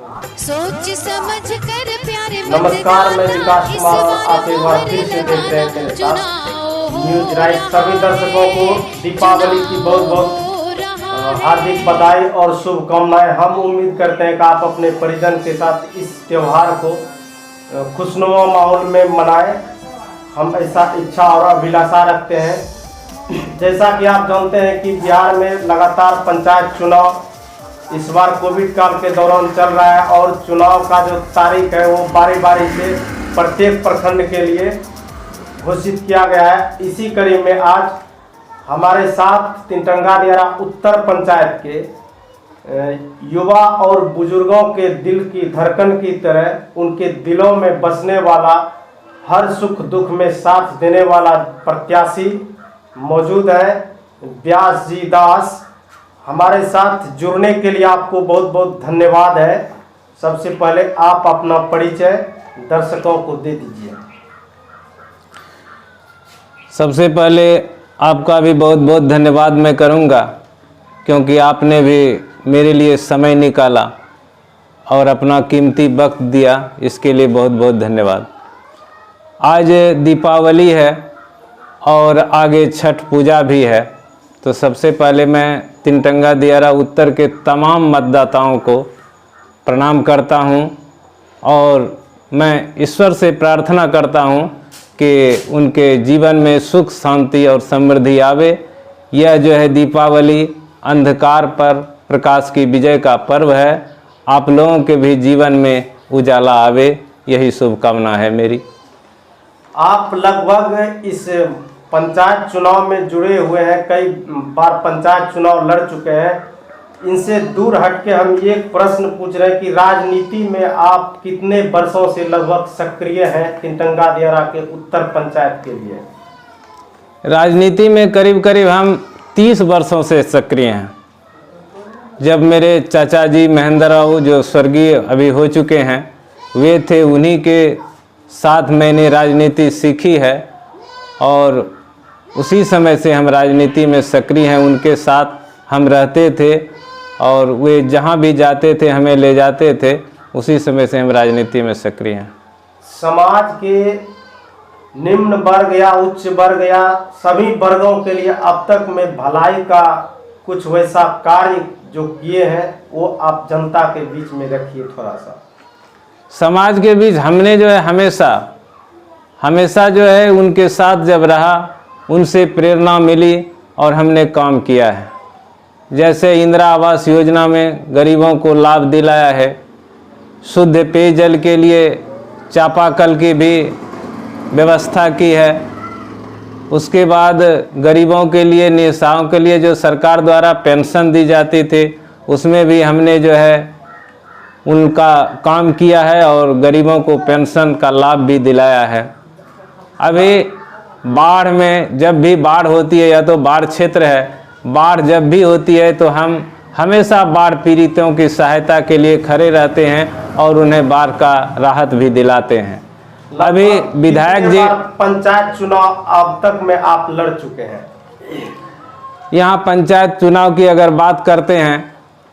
सोच समझ कर प्यारे नमस्कार, मैं विकास कुमार और आप एक बार फिर से देख रहे हैं मेरे साथ न्यूज राइट। सभी दर्शकों को दीपावली की बहुत बहुत हार्दिक बधाई और शुभकामनाएं। हम उम्मीद करते हैं कि आप अपने परिजन के साथ इस त्यौहार को खुशनुमा माहौल में मनाएं। हम ऐसा इच्छा और अभिलाषा रखते हैं। जैसा कि आप जानते हैं कि बिहार में लगातार पंचायत चुनाव इस बार कोविड काल के दौरान चल रहा है और चुनाव का जो तारीख है वो बारी बारी से प्रत्येक प्रखंड के लिए घोषित किया गया है। इसी कड़ी में आज हमारे साथ तिनटंगा दियारा उत्तर पंचायत के युवा और बुजुर्गों के दिल की धड़कन की तरह उनके दिलों में बसने वाला, हर सुख दुख में साथ देने वाला प्रत्याशी मौजूद है। व्यास जी दास, हमारे साथ जुड़ने के लिए आपको बहुत बहुत धन्यवाद है। सबसे पहले आप अपना परिचय दर्शकों को दे दीजिए। सबसे पहले आपका भी बहुत बहुत धन्यवाद मैं करूंगा, क्योंकि आपने भी मेरे लिए समय निकाला और अपना कीमती वक्त दिया। इसके लिए बहुत बहुत धन्यवाद। आज दीपावली है और आगे छठ पूजा भी है, तो सबसे पहले मैं तिनटंगा दियारा उत्तर के तमाम मतदाताओं को प्रणाम करता हूं और मैं ईश्वर से प्रार्थना करता हूं कि उनके जीवन में सुख शांति और समृद्धि आवे। यह जो है दीपावली अंधकार पर प्रकाश की विजय का पर्व है। आप लोगों के भी जीवन में उजाला आवे, यही शुभकामना है मेरी। आप लगभग इस पंचायत चुनाव में जुड़े हुए हैं, कई बार पंचायत चुनाव लड़ चुके हैं। इनसे दूर हटके हम ये प्रश्न पूछ रहे हैं कि राजनीति में आप कितने वर्षों से लगभग सक्रिय हैं तिनटंगा दियारा के उत्तर पंचायत के लिए? राजनीति में करीब करीब हम 30 वर्षों से सक्रिय हैं। जब मेरे चाचा जी महेंद्र राव जो स्वर्गीय अभी हो चुके हैं, वे थे, उन्हीं के साथ मैंने राजनीति सीखी है और उसी समय से हम राजनीति में सक्रिय हैं। उनके साथ हम रहते थे और वे जहाँ भी जाते थे हमें ले जाते थे। उसी समय से हम राजनीति में सक्रिय हैं। समाज के निम्न वर्ग या उच्च वर्ग या सभी वर्गों के लिए अब तक में भलाई का कुछ वैसा कार्य जो किए हैं वो आप जनता के बीच में रखिए थोड़ा सा। समाज के बीच हमने जो है हमेशा जो है उनके साथ जब रहा, उनसे प्रेरणा मिली और हमने काम किया है। जैसे इंदिरा आवास योजना में गरीबों को लाभ दिलाया है, शुद्ध पेयजल के लिए चापाकल की भी व्यवस्था की है। उसके बाद गरीबों के लिए, निःसहायों के लिए जो सरकार द्वारा पेंशन दी जाती थी, उसमें भी हमने जो है उनका काम किया है और गरीबों को पेंशन का लाभ भी दिलाया है। अभी बाढ़ में, जब भी बाढ़ होती है, या तो बाढ़ क्षेत्र है, बाढ़ जब भी होती है तो हम हमेशा बाढ़ पीड़ितों की सहायता के लिए खड़े रहते हैं और उन्हें बाढ़ का राहत भी दिलाते हैं। अभी विधायक जी, पंचायत चुनाव अब तक में आप लड़ चुके हैं। यहाँ पंचायत चुनाव की अगर बात करते हैं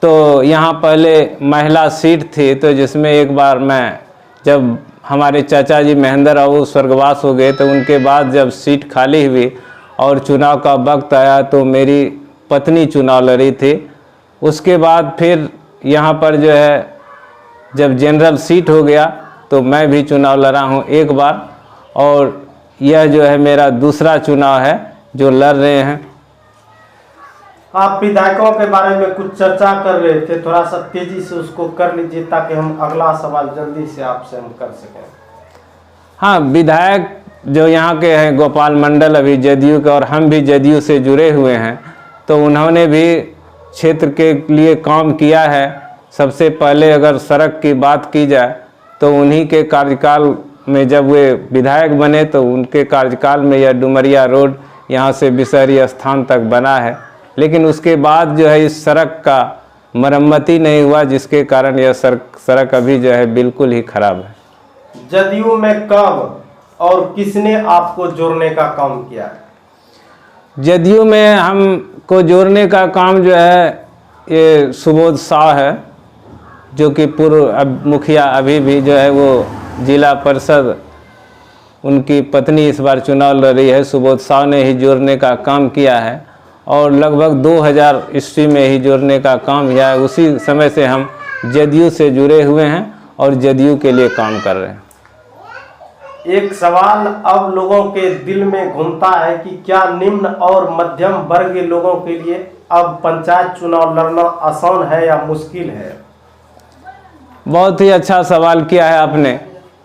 तो यहाँ पहले महिला सीट थी, तो जिसमें एक बार मैं, जब हमारे चाचा जी महेंद्र राव स्वर्गवास हो गए तो उनके बाद जब सीट खाली हुई और चुनाव का वक्त आया तो मेरी पत्नी चुनाव लड़ी थी। उसके बाद फिर यहाँ पर जो है जब जनरल सीट हो गया तो मैं भी चुनाव लड़ा हूँ एक बार, और यह जो है मेरा दूसरा चुनाव है जो लड़ रहे हैं। आप विधायकों के बारे में कुछ चर्चा कर रहे थे, थोड़ा सा तेजी से उसको कर लीजिए ताकि हम अगला सवाल जल्दी से आपसे हम कर सकें। हाँ, विधायक जो यहाँ के हैं गोपाल मंडल, अभी जदयू के, और हम भी जदयू से जुड़े हुए हैं, तो उन्होंने भी क्षेत्र के लिए काम किया है। सबसे पहले अगर सड़क की बात की जाए तो उन्हीं के कार्यकाल में जब वे विधायक बने तो उनके कार्यकाल में यह डुमरिया रोड यहाँ से बिसहरी स्थान तक बना है। लेकिन उसके बाद जो है इस सड़क का मरम्मती नहीं हुआ, जिसके कारण यह सड़क अभी जो है बिल्कुल ही खराब है। जदयू में कब और किसने आपको जोड़ने का काम किया? जदयू में हमको जोड़ने का काम जो है ये सुबोध शाह है, जो कि पूर्व मुखिया अभी भी जो है वो जिला परिषद, उनकी पत्नी इस बार चुनाव लड़ रही है, सुबोध साव ने ही जोड़ने का काम किया है और लगभग 2000 ईस्वी में ही जोड़ने का काम किया है। उसी समय से हम जदयू से जुड़े हुए हैं और जदयू के लिए काम कर रहे हैं। एक सवाल अब लोगों के दिल में घूमता है कि क्या निम्न और मध्यम वर्गीय लोगों के लिए अब पंचायत चुनाव लड़ना आसान है या मुश्किल है? बहुत ही अच्छा सवाल किया है आपने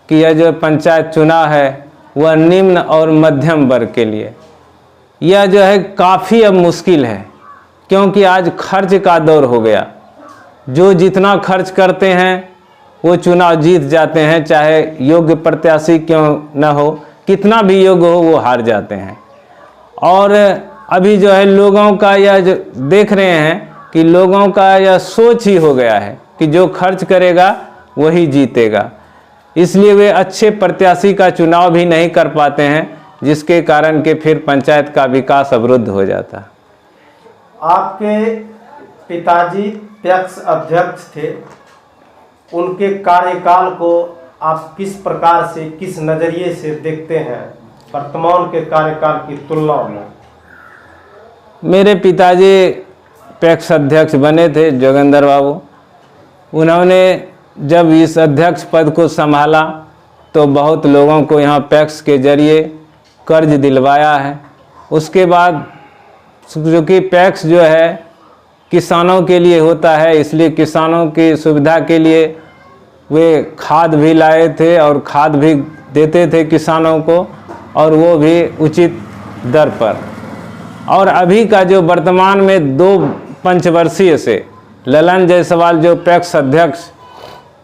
कि यह जो पंचायत चुनाव है वह निम्न और मध्यम वर्ग के लिए यह जो है काफ़ी अब मुश्किल है, क्योंकि आज खर्च का दौर हो गया। जो जितना खर्च करते हैं वो चुनाव जीत जाते हैं, चाहे योग्य प्रत्याशी क्यों न हो, कितना भी योग्य हो वो हार जाते हैं। और अभी जो है लोगों का यह जो देख रहे हैं कि लोगों का यह सोच ही हो गया है कि जो खर्च करेगा वही जीतेगा, इसलिए वे अच्छे प्रत्याशी का चुनाव भी नहीं कर पाते हैं, जिसके कारण के फिर पंचायत का विकास अवरुद्ध हो जाता है। आपके पिताजी पैक्स अध्यक्ष थे, उनके कार्यकाल को आप किस प्रकार से, किस नज़रिए से देखते हैं वर्तमान के कार्यकाल की तुलना में? मेरे पिताजी पैक्स अध्यक्ष बने थे, जोगेंद्र बाबू। उन्होंने जब इस अध्यक्ष पद को संभाला तो बहुत लोगों को यहाँ पैक्स के जरिए कर्ज दिलवाया है। उसके बाद क्योंकि पैक्स जो है किसानों के लिए होता है, इसलिए किसानों की सुविधा के लिए वे खाद भी लाए थे और खाद भी देते थे किसानों को, और वो भी उचित दर पर। और अभी का जो वर्तमान में 2 पंचवर्षीय से ललन जायसवाल जो पैक्स अध्यक्ष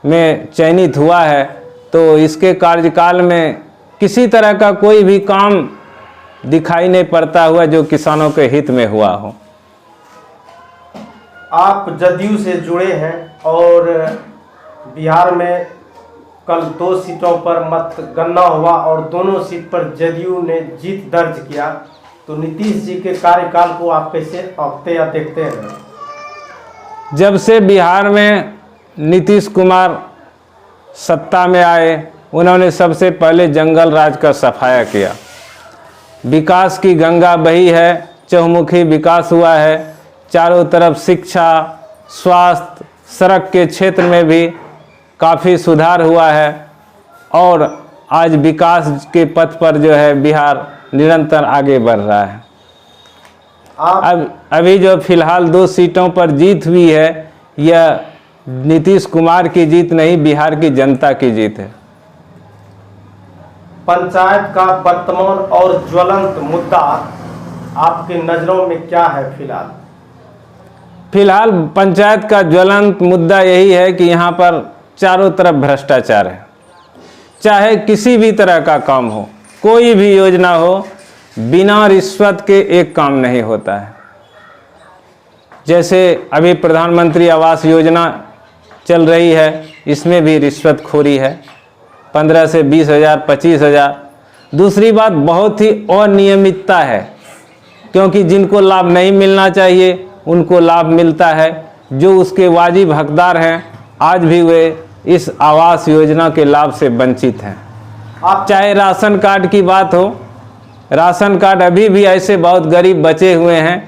में चयनित हुआ है, तो इसके कार्यकाल में किसी तरह का कोई भी काम दिखाई नहीं पड़ता हुआ जो किसानों के हित में हुआ हो। आप जदयू से जुड़े हैं और बिहार में कल 2 सीटों पर मतगणना हुआ और दोनों सीट पर जदयू ने जीत दर्ज किया, तो नीतीश जी के कार्यकाल को आप कैसे आंकते या देखते हैं? जब से बिहार में नीतीश कुमार सत्ता में आए, उन्होंने सबसे पहले जंगल राज का सफाया किया। विकास की गंगा बही है, चहुमुखी विकास हुआ है, चारों तरफ शिक्षा, स्वास्थ्य, सड़क के क्षेत्र में भी काफ़ी सुधार हुआ है और आज विकास के पथ पर जो है बिहार निरंतर आगे बढ़ रहा है। अब अभी जो फिलहाल 2 सीटों पर जीत हुई है, यह नीतीश कुमार की जीत नहीं, बिहार की जनता की जीत है। पंचायत का वर्तमान और ज्वलंत मुद्दा आपके नज़रों में क्या है फिलहाल? फिलहाल पंचायत का ज्वलंत मुद्दा यही है कि यहाँ पर चारों तरफ भ्रष्टाचार है। चाहे किसी भी तरह का काम हो, कोई भी योजना हो, बिना रिश्वत के एक काम नहीं होता है। जैसे अभी प्रधानमंत्री आवास योजना चल रही है, इसमें भी रिश्वतखोरी है, 15 से 20 हज़ार, 25 हज़ार। दूसरी बात, बहुत ही अनियमितता है, क्योंकि जिनको लाभ नहीं मिलना चाहिए उनको लाभ मिलता है। जो उसके वाजिब हकदार हैं, आज भी वे इस आवास योजना के लाभ से वंचित हैं। चाहे राशन कार्ड की बात हो, राशन कार्ड अभी भी ऐसे बहुत गरीब बचे हुए हैं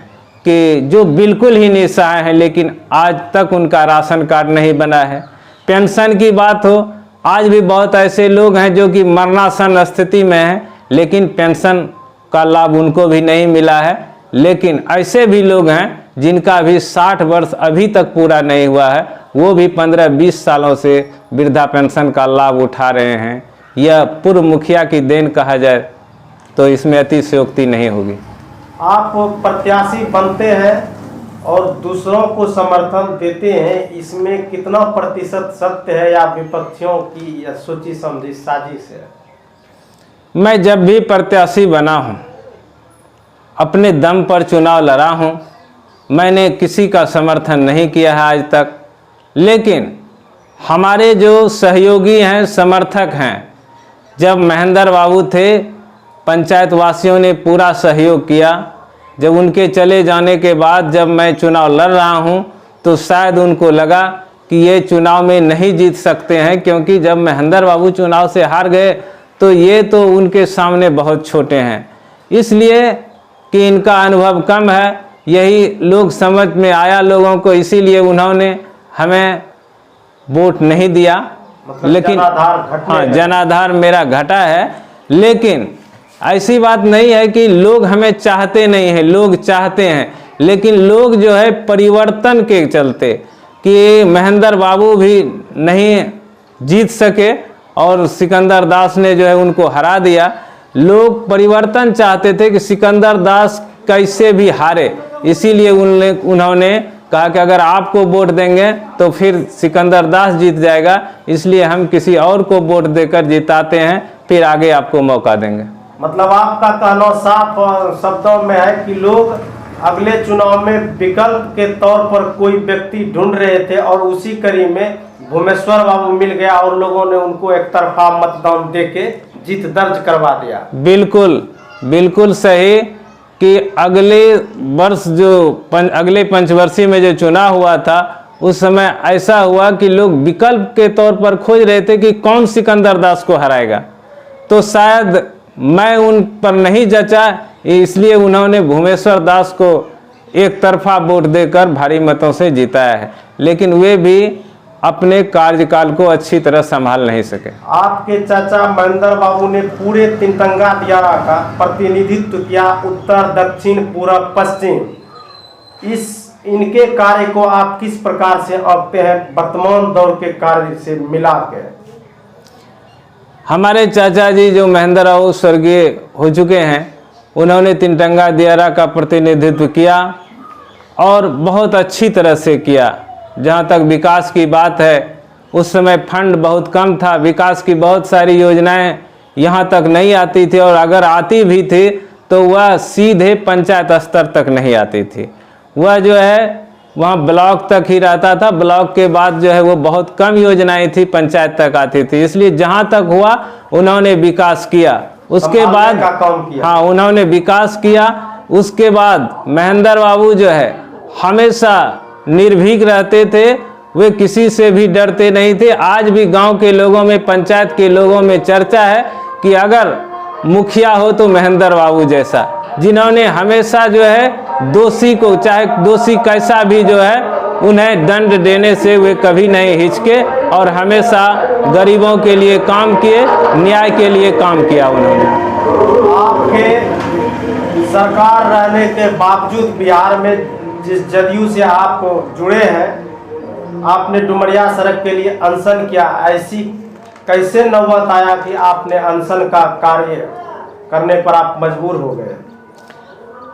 कि जो बिल्कुल ही निस्सहाय हैं, लेकिन आज तक उनका राशन कार्ड नहीं बना है। पेंशन की बात हो, आज भी बहुत ऐसे लोग हैं जो कि मरणासन स्थिति में हैं, लेकिन पेंशन का लाभ उनको भी नहीं मिला है। लेकिन ऐसे भी लोग हैं जिनका भी 60 वर्ष अभी तक पूरा नहीं हुआ है, वो भी 15-20 सालों से वृद्धा पेंशन का लाभ उठा रहे हैं। यह पूर्व मुखिया की देन कहा जाए तो इसमें अतिशयोक्ति नहीं होगी। आप प्रत्याशी बनते हैं और दूसरों को समर्थन देते हैं, इसमें कितना प्रतिशत सत्य है या विपक्षियों की या सोची समझी साजिश है? मैं जब भी प्रत्याशी बना हूं, अपने दम पर चुनाव लड़ा हूं, मैंने किसी का समर्थन नहीं किया है आज तक। लेकिन हमारे जो सहयोगी हैं, समर्थक हैं, जब महेंद्र बाबू थे, पंचायत वासियों ने पूरा सहयोग किया। जब उनके चले जाने के बाद जब मैं चुनाव लड़ रहा हूं, तो शायद उनको लगा कि ये चुनाव में नहीं जीत सकते हैं, क्योंकि जब महेंद्र बाबू चुनाव से हार गए तो ये तो उनके सामने बहुत छोटे हैं, इसलिए कि इनका अनुभव कम है, यही लोग समझ में आया लोगों को, इसीलिए उन्होंने हमें वोट नहीं दिया। मतलब लेकिन हाँ, जनाधार मेरा घटा है। लेकिन ऐसी बात नहीं है कि लोग हमें चाहते नहीं हैं, लोग चाहते हैं, लेकिन लोग जो है परिवर्तन के चलते कि महेंद्र बाबू भी नहीं जीत सके और सिकंदर दास ने जो है उनको हरा दिया। लोग परिवर्तन चाहते थे कि सिकंदर दास कैसे भी हारे, इसीलिए उन्होंने कहा कि अगर आपको वोट देंगे तो फिर सिकंदर दास जीत जाएगा, इसलिए हम किसी और को वोट देकर जिताते हैं, फिर आगे आपको मौका देंगे। मतलब आपका कहना साफ शब्दों में है कि लोग अगले चुनाव में विकल्प के तौर पर कोई व्यक्ति ढूंढ रहे थे और उसी कड़ी में भूमेश्वर बाबू मिल गया और लोगों ने उनको एक तरफा मतदान देके जीत दर्ज करवा दिया। बिल्कुल बिल्कुल सही कि अगले वर्ष जो अगले पंचवर्षीय में जो चुनाव हुआ था उस समय ऐसा हुआ कि लोग विकल्प के तौर पर खोज रहे थे कि कौन सिकंदर दास को हराएगा, तो शायद मैं उन पर नहीं जचा, इसलिए उन्होंने भूमेश्वर दास को एक तरफा वोट देकर भारी मतों से जिताया है, लेकिन वे भी अपने कार्यकाल को अच्छी तरह संभाल नहीं सके। आपके चाचा महेंद्र बाबू ने पूरे तिनतंगा दियारा का प्रतिनिधित्व किया, उत्तर दक्षिण पूर्व पश्चिम। इनके कार्य को आप किस प्रकार से आंकते हैं वर्तमान दौर के कार्य से मिला के? हमारे चाचा जी जो महेंद्र बाबू स्वर्गीय हो चुके हैं, उन्होंने तिनतंगा दियारा का प्रतिनिधित्व किया और बहुत अच्छी तरह से किया। जहाँ तक विकास की बात है, उस समय फंड बहुत कम था, विकास की बहुत सारी योजनाएं यहाँ तक नहीं आती थी, और अगर आती भी थी तो वह सीधे पंचायत स्तर तक नहीं आती थी, वह जो है वहाँ ब्लॉक तक ही रहता था। ब्लॉक के बाद जो है वो बहुत कम योजनाएं थी पंचायत तक आती थी, इसलिए जहाँ तक हुआ उन्होंने विकास किया। उसके बाद हाँ, उन्होंने विकास किया। उसके बाद महेंद्र बाबू जो है हमेशा निर्भीक रहते थे, वे किसी से भी डरते नहीं थे। आज भी गांव के लोगों में, पंचायत के लोगों में चर्चा है कि अगर मुखिया हो तो महेंद्र बाबू जैसा, जिन्होंने हमेशा जो है दोषी को, चाहे दोषी कैसा भी जो है, उन्हें दंड देने से वे कभी नहीं हिचके और हमेशा गरीबों के लिए काम किए, न्याय के लिए काम किया उन्होंने। आपके सरकार रहने के बावजूद बिहार में जिस जदयू से आप जुड़े हैं, आपने डुमरिया सड़क के लिए अनशन किया, ऐसी कैसे नौबत आया कि आपने अनशन का कार्य करने पर आप मजबूर हो गए?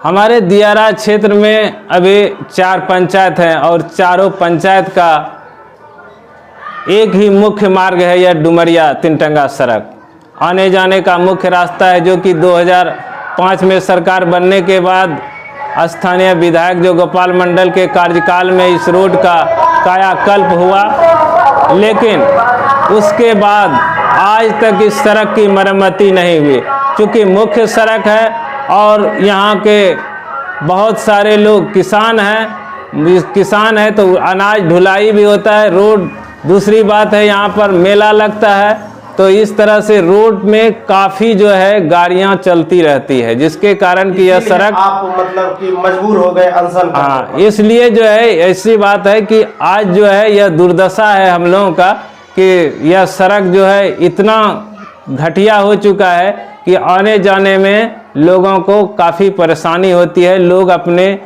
हमारे दियारा क्षेत्र में अभी 4 पंचायत हैं और चारों पंचायत का एक ही मुख्य मार्ग है, यह डुमरिया तिनतंगा सड़क। आने जाने का मुख्य रास्ता है, जो कि 2005 में सरकार बनने के बाद स्थानीय विधायक जो गोपाल मंडल के कार्यकाल में इस रोड का कायाकल्प हुआ, लेकिन उसके बाद आज तक इस सड़क की मरम्मती नहीं हुई। चूँकि मुख्य सड़क है और यहाँ के बहुत सारे लोग किसान हैं तो अनाज ढुलाई भी होता है। रोड, दूसरी बात है यहाँ पर मेला लगता है, तो इस तरह से रोड में काफ़ी जो है गाड़ियाँ चलती रहती है, जिसके कारण कि यह सड़क आप मतलब कि मजबूर हो गए अनशन। हाँ, इसलिए जो है ऐसी बात है कि आज जो है यह दुर्दशा है हम लोगों का कि यह सड़क जो है इतना घटिया हो चुका है कि आने जाने में लोगों को काफ़ी परेशानी होती है। लोग अपने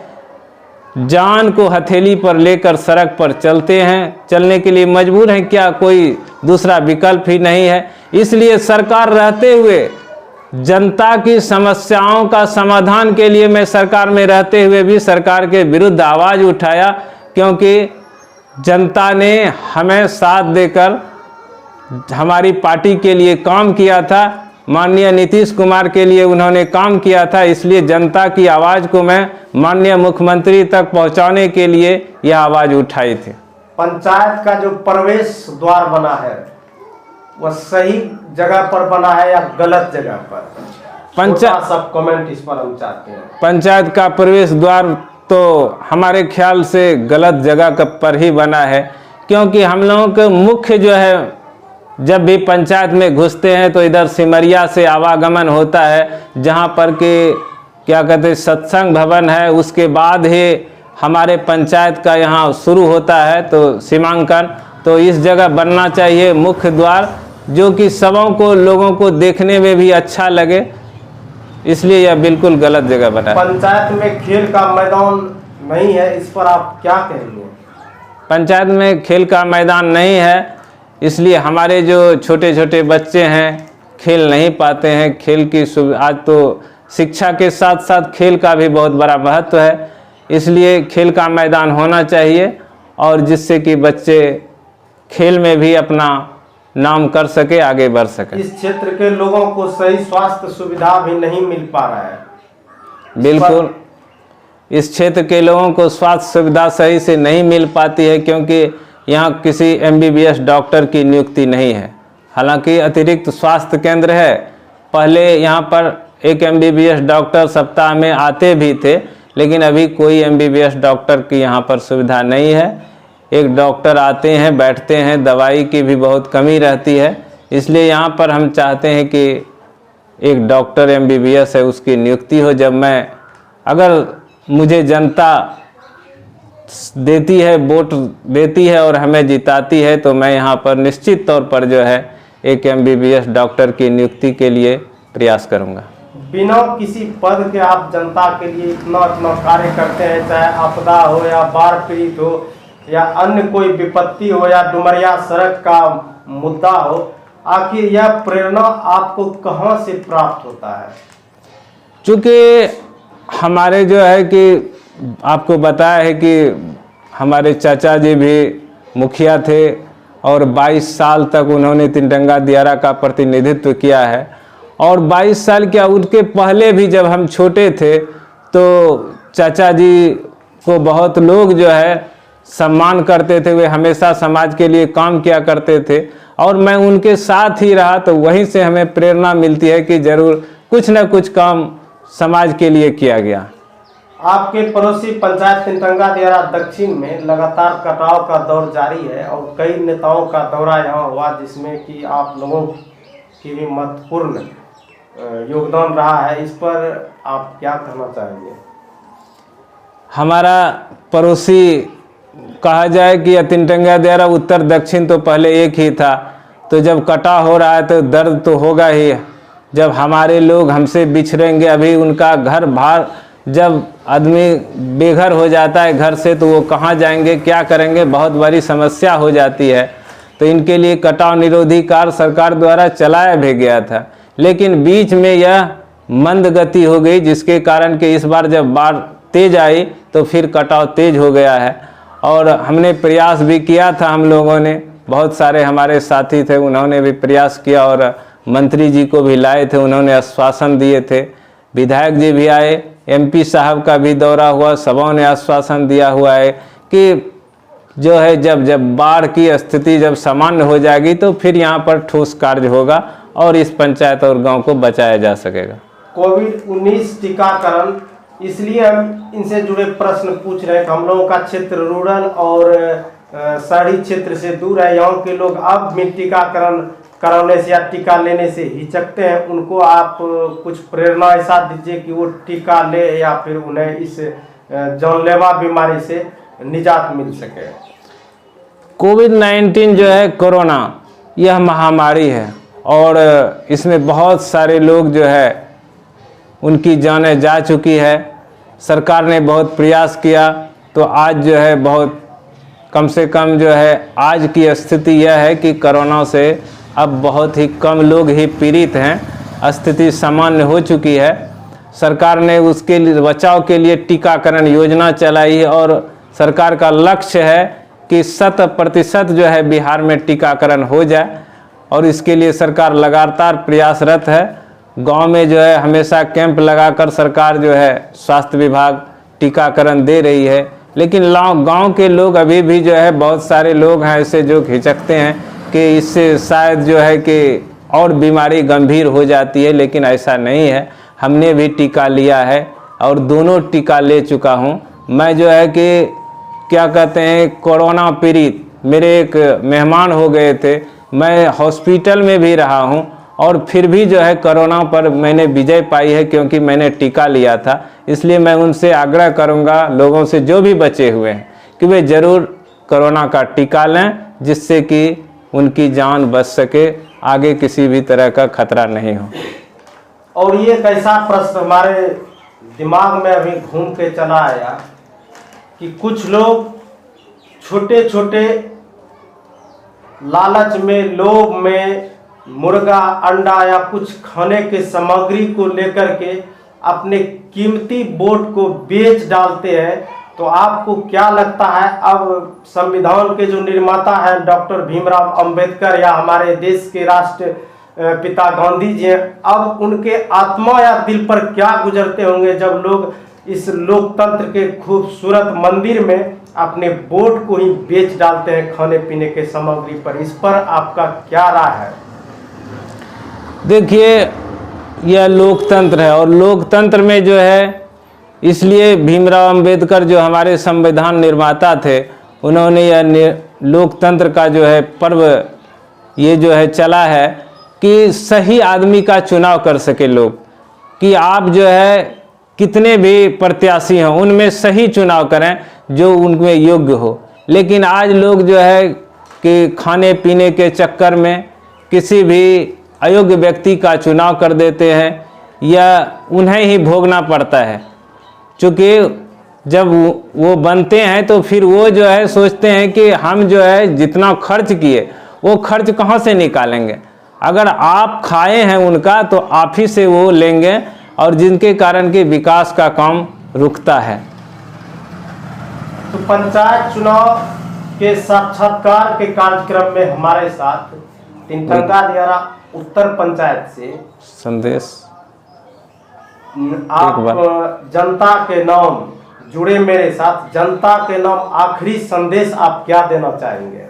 जान को हथेली पर लेकर सड़क पर चलते हैं, चलने के लिए मजबूर हैं, क्या कोई दूसरा विकल्प ही नहीं है। इसलिए सरकार रहते हुए जनता की समस्याओं का समाधान के लिए मैं सरकार में रहते हुए भी सरकार के विरुद्ध आवाज़ उठाया, क्योंकि जनता ने हमें साथ देकर हमारी पार्टी के लिए काम किया था, माननीय नीतीश कुमार के लिए उन्होंने काम किया था। इसलिए जनता की आवाज़ को मैं माननीय मुख्यमंत्री तक पहुंचाने के लिए यह आवाज़ उठाई थी। पंचायत का जो प्रवेश द्वार बना है वह सही जगह पर बना है या गलत जगह पर? पंचायत सब कमेंट इस पर हम चाहते हैं। पंचायत का प्रवेश द्वार तो हमारे ख्याल से गलत जगह पर ही बना है, क्योंकि हम लोगों के मुख्य जो है, जब भी पंचायत में घुसते हैं तो इधर सिमरिया से आवागमन होता है, जहाँ पर कि क्या कहते हैं सत्संग भवन है, उसके बाद ही हमारे पंचायत का यहाँ शुरू होता है तो सीमांकन। तो इस जगह बनना चाहिए मुख्य द्वार, जो कि सबों को लोगों को देखने में भी अच्छा लगे, इसलिए यह बिल्कुल गलत जगह बना है। पंचायत में खेल का मैदान नहीं है, इस पर आप क्या कहेंगे? पंचायत में खेल का मैदान नहीं है, इसलिए हमारे जो छोटे छोटे बच्चे हैं खेल नहीं पाते हैं। खेल की आज तो शिक्षा के साथ साथ खेल का भी बहुत बड़ा महत्व है, इसलिए खेल का मैदान होना चाहिए, और जिससे कि बच्चे खेल में भी अपना नाम कर सके, आगे बढ़ सके। इस क्षेत्र के लोगों को सही स्वास्थ्य सुविधा भी नहीं मिल पा रहा है। बिल्कुल, इस क्षेत्र के लोगों को स्वास्थ्य सुविधा सही से नहीं मिल पाती है, क्योंकि यहाँ किसी MBBS डॉक्टर की नियुक्ति नहीं है। हालांकि अतिरिक्त स्वास्थ्य केंद्र है, पहले यहाँ पर एक MBBS डॉक्टर सप्ताह में आते भी थे, लेकिन अभी कोई MBBS डॉक्टर की यहाँ पर सुविधा नहीं है। एक डॉक्टर आते हैं, बैठते हैं, दवाई की भी बहुत कमी रहती है, इसलिए यहाँ पर हम चाहते हैं कि एक डॉक्टर MBBS है उसकी नियुक्ति हो। जब अगर मुझे जनता देती है, वोट देती है और हमें जिताती है, तो मैं यहाँ पर निश्चित तौर पर जो है एक MBBS डॉक्टर की नियुक्ति के लिए प्रयास करूँगा। बिना किसी पद के आप जनता के लिए इतना कार्य करते हैं, चाहे आपदा हो या बाढ़ पीड़ित हो या अन्य कोई विपत्ति हो या डुमरिया सड़क का मुद्दा हो, आखिर यह प्रेरणा आपको कहाँ से प्राप्त होता है? चूँकि हमारे जो है कि आपको बताया है कि हमारे चाचा जी भी मुखिया थे और 22 साल तक उन्होंने तिनटंगा दियारा का प्रतिनिधित्व किया है। और 22 साल क्या, उनके पहले भी जब हम छोटे थे तो चाचा जी को बहुत लोग जो है सम्मान करते थे, वे हमेशा समाज के लिए काम किया करते थे, और मैं उनके साथ ही रहा, तो वहीं से हमें प्रेरणा मिलती है कि जरूर कुछ न कुछ काम समाज के लिए किया गया। आपके पड़ोसी पंचायत तिनटंगा दियारा दक्षिण में लगातार कटाव का दौर जारी है और कई नेताओं का दौरा यहाँ हुआ, जिसमें कि आप लोगों की भी महत्वपूर्ण योगदान रहा है। इस पर आप क्या कहना चाहेंगे? हमारा पड़ोसी कहा जाए कि तिनटंगा दियारा उत्तर दक्षिण तो पहले एक ही था, तो जब कटाव हो रहा है तो दर्द तो होगा ही। जब हमारे लोग हमसे बिछड़ेंगे, अभी उनका घर बाहर, जब आदमी बेघर हो जाता है घर से, तो वो कहाँ जाएंगे, क्या करेंगे, बहुत बड़ी समस्या हो जाती है। तो इनके लिए कटाव निरोधी कार्य सरकार द्वारा चलाया भी गया था, लेकिन बीच में यह मंद गति हो गई, जिसके कारण कि इस बार जब बाढ़ तेज आई तो फिर कटाव तेज हो गया है। और हमने प्रयास भी किया था, हम लोगों ने, बहुत सारे हमारे साथी थे, उन्होंने भी प्रयास किया और मंत्री जी को भी लाए थे, उन्होंने आश्वासन दिए थे, विधायक जी भी आए, MP साहब का भी दौरा हुआ, सबों ने आश्वासन दिया हुआ है कि जो है जब बाढ़ की स्थिति जब सामान्य हो जाएगी तो फिर यहाँ पर ठोस कार्य होगा और इस पंचायत और गांव को बचाया जा सकेगा। कोविड-19 टीकाकरण, इसलिए हम इनसे जुड़े प्रश्न पूछ रहे हैं कि हम लोगों का क्षेत्र रूरल और शहरी क्षेत्र से दूर है, यहाँ के लोग अब भी टीकाकरण कराने से या टीका लेने से हिचकते हैं, उनको आप कुछ प्रेरणा ऐसा दीजिए कि वो टीका ले या फिर उन्हें इस जानलेवा बीमारी से निजात मिल सके। कोविड-19 जो है, कोरोना, यह महामारी है और इसमें बहुत सारे लोग जो है उनकी जानें जा चुकी है। सरकार ने बहुत प्रयास किया, तो आज जो है बहुत कम से कम जो है आज की स्थिति यह है कि कोरोना से अब बहुत ही कम लोग ही पीड़ित हैं, स्थिति सामान्य हो चुकी है। सरकार ने उसके लिए बचाव के लिए टीकाकरण योजना चलाई है और सरकार का लक्ष्य है कि 100% जो है बिहार में टीकाकरण हो जाए, और इसके लिए सरकार लगातार प्रयासरत है। गांव में जो है हमेशा कैंप लगाकर सरकार जो है स्वास्थ्य विभाग टीकाकरण दे रही है, लेकिन गांव के लोग अभी भी जो है, बहुत सारे लोग हैं ऐसे जो हिचकते हैं कि इससे शायद जो है कि और बीमारी गंभीर हो जाती है, लेकिन ऐसा नहीं है। हमने भी टीका लिया है और दोनों टीका ले चुका हूं। मैं जो है कि क्या कहते हैं, कोरोना पीड़ित मेरे एक मेहमान हो गए थे। मैं हॉस्पिटल में भी रहा हूँ और फिर भी जो है कोरोना पर मैंने विजय पाई है, क्योंकि मैंने टीका लिया था। इसलिए मैं उनसे आग्रह करूँगा, लोगों से जो भी बचे हुए हैं, कि वे ज़रूर कोरोना का टीका लें, जिससे कि उनकी जान बच सके, आगे किसी भी तरह का खतरा नहीं हो। और ये एक ऐसा प्रश्न हमारे दिमाग में अभी घूम के चला आया कि कुछ लोग छोटे छोटे लालच में, लोभ में मुर्गा, अंडा या कुछ खाने के सामग्री को लेकर के अपने कीमती वोट को बेच डालते हैं। तो आपको क्या लगता है, अब संविधान के जो निर्माता हैं डॉक्टर भीमराव अंबेडकर या हमारे देश के राष्ट्र पिता गांधी जी हैं, अब उनके आत्मा या दिल पर क्या गुजरते होंगे जब लोग इस लोकतंत्र के खूबसूरत मंदिर में अपने वोट को ही बेच डालते हैं खाने पीने के सामग्री पर। इस पर आपका क्या राय है? देखिए, यह लोकतंत्र है और लोकतंत्र में जो है, इसलिए भीमराव अंबेडकर जो हमारे संविधान निर्माता थे, उन्होंने यह लोकतंत्र का जो है पर्व ये जो है चला है कि सही आदमी का चुनाव कर सके लोग, कि आप जो है कितने भी प्रत्याशी हों उनमें सही चुनाव करें जो उनमें योग्य हो। लेकिन आज लोग जो है कि खाने पीने के चक्कर में किसी भी अयोग्य व्यक्ति का चुनाव कर देते हैं, या उन्हें ही भोगना पड़ता है। चूँकि जब वो बनते हैं तो फिर वो जो है सोचते हैं कि हम जो है जितना खर्च किए वो खर्च कहाँ से निकालेंगे। अगर आप खाए हैं उनका तो आप ही से वो लेंगे, और जिनके कारण के विकास का काम रुकता है। तो पंचायत चुनाव के साक्षात्कार के कार्यक्रम में हमारे साथ तीनटंगा दियारा उत्तर पंचायत से संदेश आप जनता के नाम जुड़े मेरे साथ, जनता के नाम आखिरी संदेश आप क्या देना चाहेंगे?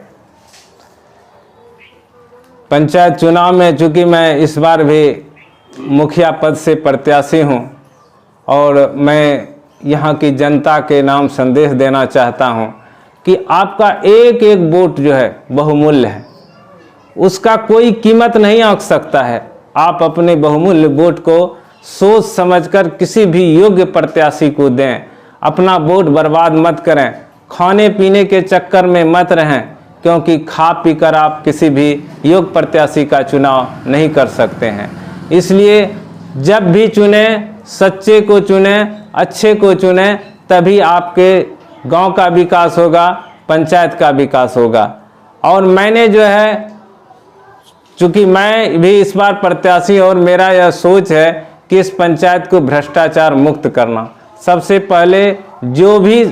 पंचायत चुनाव में चूँकि मैं इस बार भी मुखिया पद से प्रत्याशी हूँ और मैं यहाँ की जनता के नाम संदेश देना चाहता हूँ कि आपका एक एक वोट जो है बहुमूल्य है, उसका कोई कीमत नहीं आंक सकता है। आप अपने बहुमूल्य वोट को सोच समझकर किसी भी योग्य प्रत्याशी को दें। अपना वोट बर्बाद मत करें, खाने पीने के चक्कर में मत रहें, क्योंकि खा पी कर आप किसी भी योग्य प्रत्याशी का चुनाव नहीं कर सकते हैं। इसलिए जब भी चुने सच्चे को चुने, अच्छे को चुने, तभी आपके गांव का विकास होगा, पंचायत का विकास होगा। और मैंने जो है, चूँकि मैं भी इस बार प्रत्याशी और मेरा यह सोच है कि इस पंचायत को भ्रष्टाचार मुक्त करना। सबसे पहले जो भी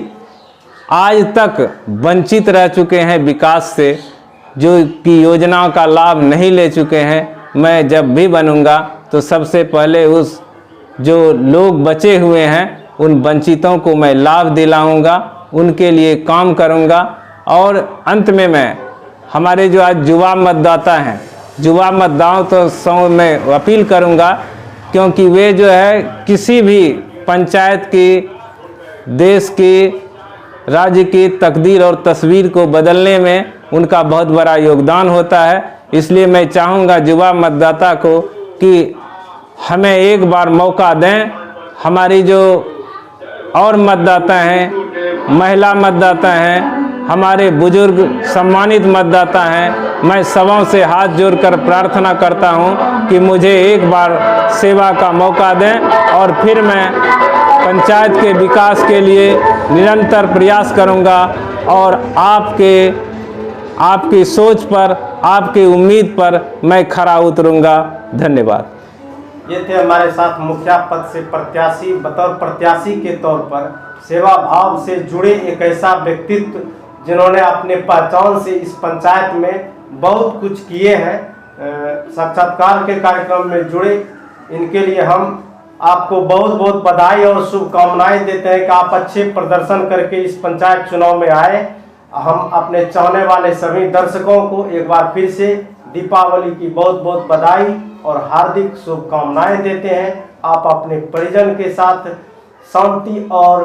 आज तक वंचित रह चुके हैं विकास से, जो कि योजनाओं का लाभ नहीं ले चुके हैं, मैं जब भी बनूंगा तो सबसे पहले उस जो लोग बचे हुए हैं उन वंचितों को मैं लाभ दिलाऊंगा, उनके लिए काम करूंगा। और अंत में मैं हमारे जो आज युवा मतदाता हैं, युवा मतदाताओं तो मैं अपील करूंगा, क्योंकि वे जो है किसी भी पंचायत की, देश की, राज्य की तकदीर और तस्वीर को बदलने में उनका बहुत बड़ा योगदान होता है। इसलिए मैं चाहूँगा युवा मतदाता को कि हमें एक बार मौका दें। हमारी जो और मतदाता हैं, महिला मतदाता हैं, हमारे बुजुर्ग सम्मानित मतदाता हैं, मैं सबों से हाथ जोड़कर प्रार्थना करता हूं कि मुझे एक बार सेवा का मौका दें और फिर मैं पंचायत के विकास के लिए निरंतर प्रयास करूंगा। और आपकी सोच पर, आपकी उम्मीद पर मैं खरा उतरूंगा। धन्यवाद। ये थे हमारे साथ मुखिया पद से प्रत्याशी, बतौर प्रत्याशी के तौर पर सेवा भाव से जुड़े एक ऐसा व्यक्तित्व जिन्होंने अपने पहचान से इस पंचायत में बहुत कुछ किए हैं। साक्षात्कार के कार्यक्रम में जुड़े, इनके लिए हम आपको बहुत बहुत बधाई और शुभकामनाएं देते हैं कि आप अच्छे प्रदर्शन करके इस पंचायत चुनाव में आए। हम अपने चाहने वाले सभी दर्शकों को एक बार फिर से दीपावली की बहुत बहुत बधाई और हार्दिक शुभकामनाएं देते हैं। आप अपने परिजन के साथ शांति और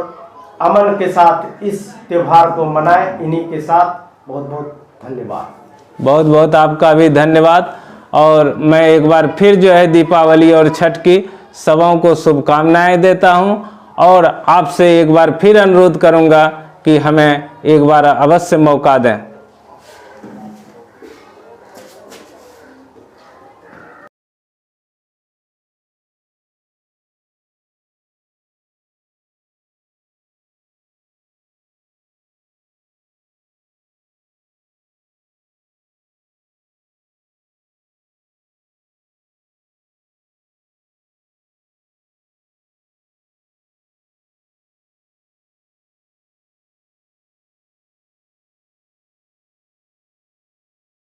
अमन के साथ इस त्यौहार को मनाएं। इन्हीं के साथ बहुत बहुत धन्यवाद। बहुत बहुत आपका भी धन्यवाद। और मैं एक बार फिर जो है दीपावली और छठ की सबों को शुभकामनाएं देता हूं और आपसे एक बार फिर अनुरोध करूंगा कि हमें एक बार अवश्य मौका दें।